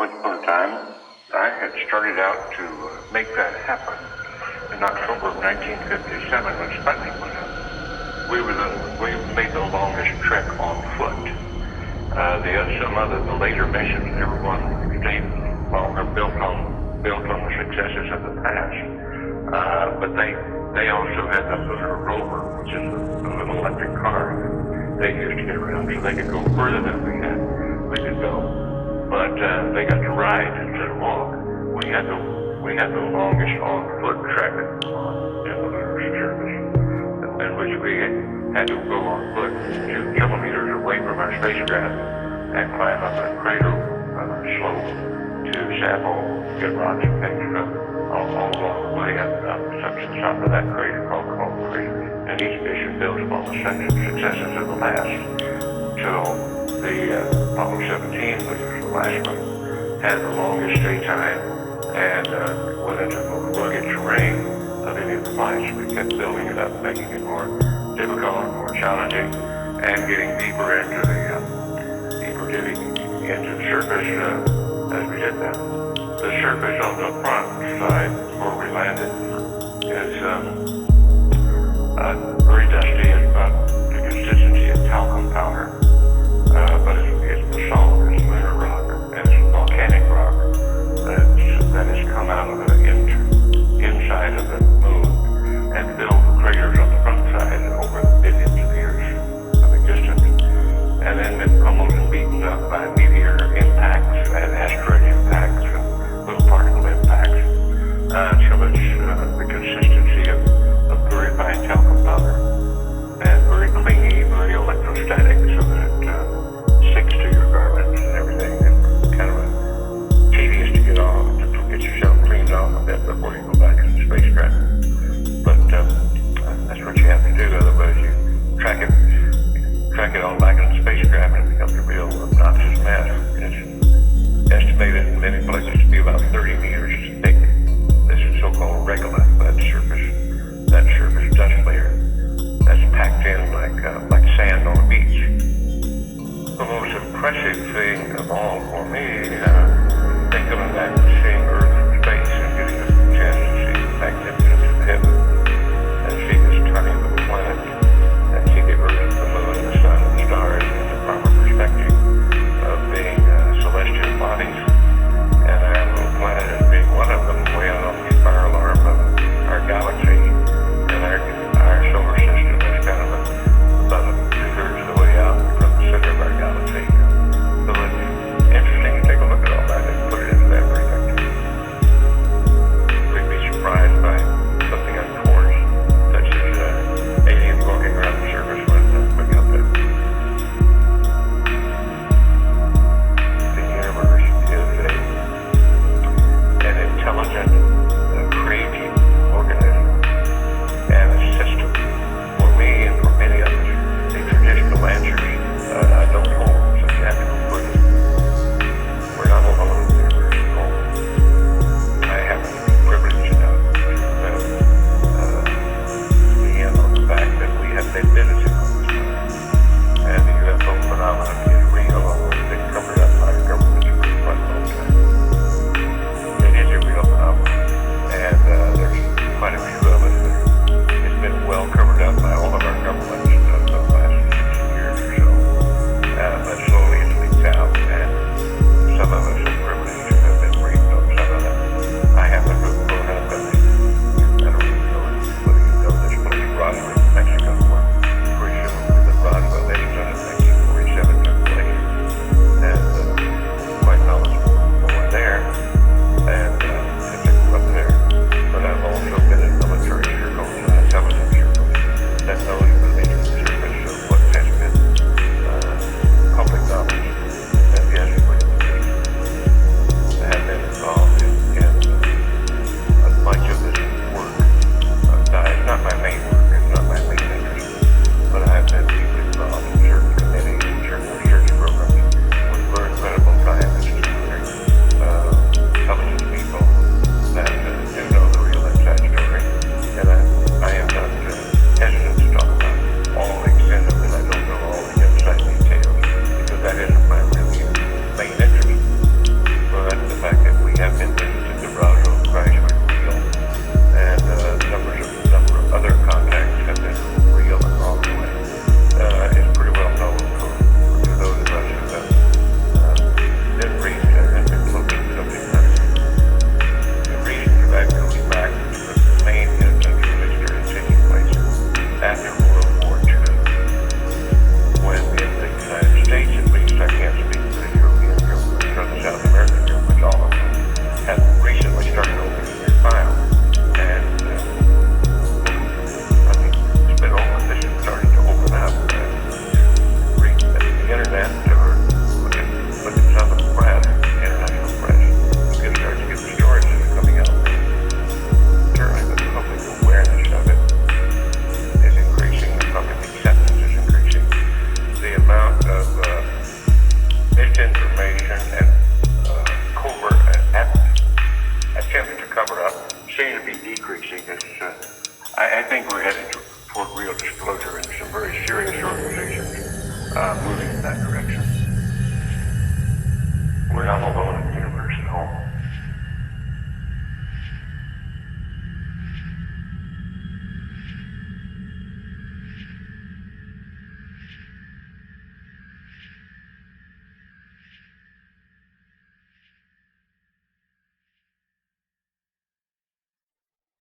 Once upon a time, I had started out to make that happen in October of 1957 when Sputnik went up. We made the longest trek on foot. The later missions, everyone stayed longer, built on the successes of the past. But they also had the lunar rover, which is a little electric car they used to get around, so they could go further than we could go. But they got to ride instead of walk. We had the longest on-foot trek in the lunar surface, in which we had to go on foot 2 kilometers away from our spacecraft and climb up a crater slope to sample, get rocks and things all along the way up to the top of that crater called the Crater. And each mission builds upon the successes of the last. So the Apollo 17, which was the last one, had the longest stay time and went into the most rugged terrain of any of the flights. We kept building it up, making it more difficult, more challenging, and getting deeper into the surface as we did that. The surface on the front side where we landed is very dusty. It's about the consistency of talcum powder, but it's basalt, it's lunar rock, and it's volcanic rock that has come out of the inside of the moon and filled craters on the front side over billions of years of existence, and then been almost beaten up by meteor impacts and asteroid impacts and little particle impacts until it's the consistency of very fine talcum powder and very clingy, very electrostatic, so that it sticks to your garments and everything. It's kind of tedious to get off, to get yourself cleaned off a bit before you go back in the spacecraft. But that's what you have to do, otherwise you track it all back in the spacecraft and it becomes a real obnoxious mess. It's estimated in many places to be about 30 meters thick. This is so-called regolith, that surface dust layer that's packed in like sand on a beach. The most impressive thing of all for me, coming back and seeing Earth from space and getting a chance to see the magnificence of heaven and see this tiny little planet and see the Earth, the moon, the sun, and the stars in the proper perspective of being celestial bodies, and our little planet as being one of them, way out on the spiral arm of our galaxy, and our solar system is kind of about 2/3 of the way out from the center of our galaxy. So it's interesting to take a look at floater into some very serious organizations moving in that direction.